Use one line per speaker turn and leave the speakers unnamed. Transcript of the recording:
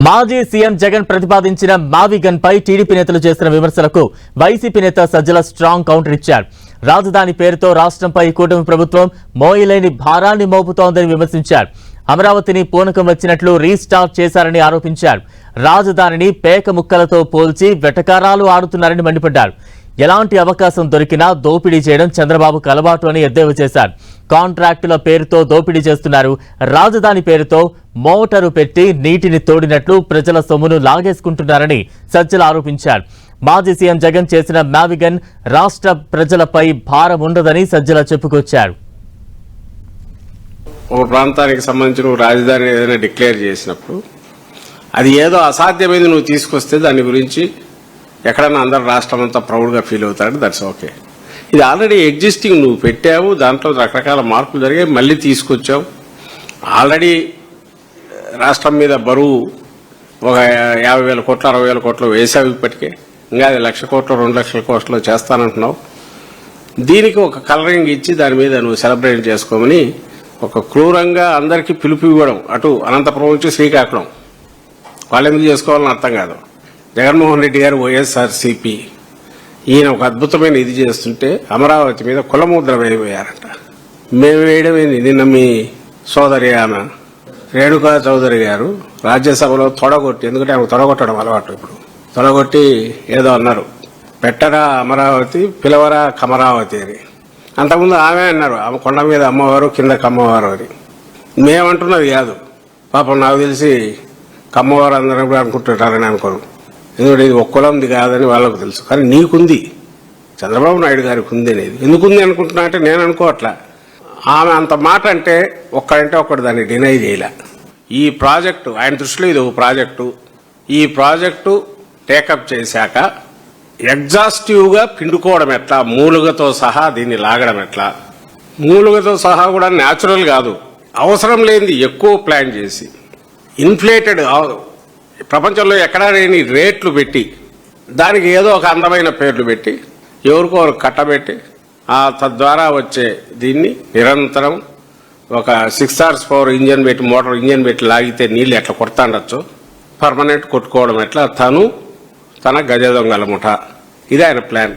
మాజీ సీఎం జగన్ ప్రతిపాదించిన మావిగన్ పై టీడీపీ నేతలు చేసిన విమర్శలకు వైసీపీ నేత సజ్జల స్ట్రాంగ్ కౌంటర్ ఇచ్చారు. రాజధాని పేరుతో రాష్ట్రంపై కూటమి ప్రభుత్వం మోయలేని భారాన్ని మోపుతోందని విమర్శించారు. అమరావతిని పూనకం వచ్చినట్లు రీస్టార్ట్ చేశారని ఆరోపించారు. రాజధానిని పేక ముక్కలతో పోల్చి వెటకారాలు ఆడుతున్నారని మండిపడ్డారు. ఎలాంటి అవకాశం దొరికినా దోపిడీ చేయడం చంద్రబాబుకు అలవాటు అని ఎద్దేవా చేశారు. కాంట్రాక్టుల పేరుతో దోపిడీ చేస్తున్నారు. రాజధాని పేరుతో మోటారు పెట్టి నీటిని తోడినట్లు ప్రజల సొమ్మును లాగేసుకుంటున్నారని సజ్జల ఆరోపించారు. మాజీ సీఎం జగన్ చేసిన మావిగన్ రాష్ట్ర ప్రజలపై భారం ఉండదని సజ్జల చెప్పుకొచ్చారు.
ఒక ప్రాంతానికి సంబంధించిన రాజధాని ఏదైనా డిక్లేర్ చేసినప్పుడు అది ఏదో అసాధ్యమైంది నువ్వు తీసుకొస్తే దాని గురించి ఎక్కడన్నా అందరు రాష్ట్రం అంతా ప్రౌడ్గా ఫీల్ అవుతాడు. That's okay. ఇది ఆల్రెడీ ఎగ్జిస్టింగ్ నువ్వు పెట్టావు, దాంట్లో రకరకాల మార్పులు జరిగాయి, మళ్ళీ తీసుకొచ్చావు. ఆల్రెడీ రాష్ట్రం మీద బరువు ఒక 50,000 కోట్లు 60,000 కోట్లు వేసావు. ఇప్పటికే ఇంకా అది 1,00,000 కోట్లు 2,00,000 కోట్లు చేస్తానంటున్నావు. దీనికి ఒక కలరింగ్ ఇచ్చి దాని మీద నువ్వు సెలబ్రేట్ చేసుకోమని ఒక క్రూరంగా అందరికీ పిలుపు ఇవ్వడం, అటు అనంతపురం నుంచి శ్రీకాకుళం వాళ్ళు ఎందుకు చేసుకోవాలని అర్థం కాదు. జగన్మోహన్ రెడ్డి గారు వైఎస్ఆర్సీపీ ఈయన ఒక అద్భుతమైన ఇది చేస్తుంటే అమరావతి మీద కులముద్ర వేయబోయారంట. మేము వేయడమేంది, నిన్న మీ సోదరి ఆమె రేణుకా చౌదరి గారు రాజ్యసభలో తొడగొట్టి, ఎందుకంటే ఆమె తొడగొట్టడం అలవాటు, ఇప్పుడు తొడగొట్టి ఏదో అన్నారు, పెట్టరా అమరావతి పిలవరా కమరావతి అని. అంతకుముందు ఆమె అన్నారు ఆమె కొండ మీద అమ్మవారు కింద కమ్మవారు అని. మేమంటున్నది కాదు. పాపం నాకు తెలిసి కమ్మవారు అందరూ కూడా అనుకుంటుంటారని అనుకోను. ఎందుకంటే ఇది ఒక్క కులంది కాదని వాళ్ళకు తెలుసు. కానీ నీకుంది, చంద్రబాబు నాయుడు గారికి ఉంది అనేది. ఎందుకుంది అనుకుంటున్నా అంటే నేను అనుకోవట్లా. ఆమె అంత మాట అంటే ఒక్కడంటే ఒక్కడు దాన్ని డినై చేయలే. ఈ ప్రాజెక్టు ఆయన దృష్టిలో ఇది ఒక ప్రాజెక్టు. ఈ ప్రాజెక్టు టేకప్ చేశాక ఎగ్జాస్టివ్గా పిండుకోవడం ఎట్లా, మూలుగతో సహా దీన్ని లాగడం ఎట్లా, మూలుగతో సహా కూడా న్యాచురల్ కాదు, అవసరం లేనిది ఎక్కువ ప్లాన్ చేసి ఇన్ఫ్లేటెడ్ ప్రపంచంలో ఎక్కడా లేని రేట్లు పెట్టి దానికి ఏదో ఒక అందమైన పేర్లు పెట్టి ఎవరికో కట్టబెట్టి తద్వారా వచ్చే దీన్ని నిరంతరం ఒక 6 horsepower ఇంజన్ పెట్టి మోటార్ ఇంజన్ పెట్టి లాగితే నీళ్ళు ఎట్లా కొడతాండొచ్చు, పర్మనెంట్ కొట్టుకోవడం ఎట్లా, తన గజ దొంగల ముఠ, ఇది ఆయన ప్లాన్.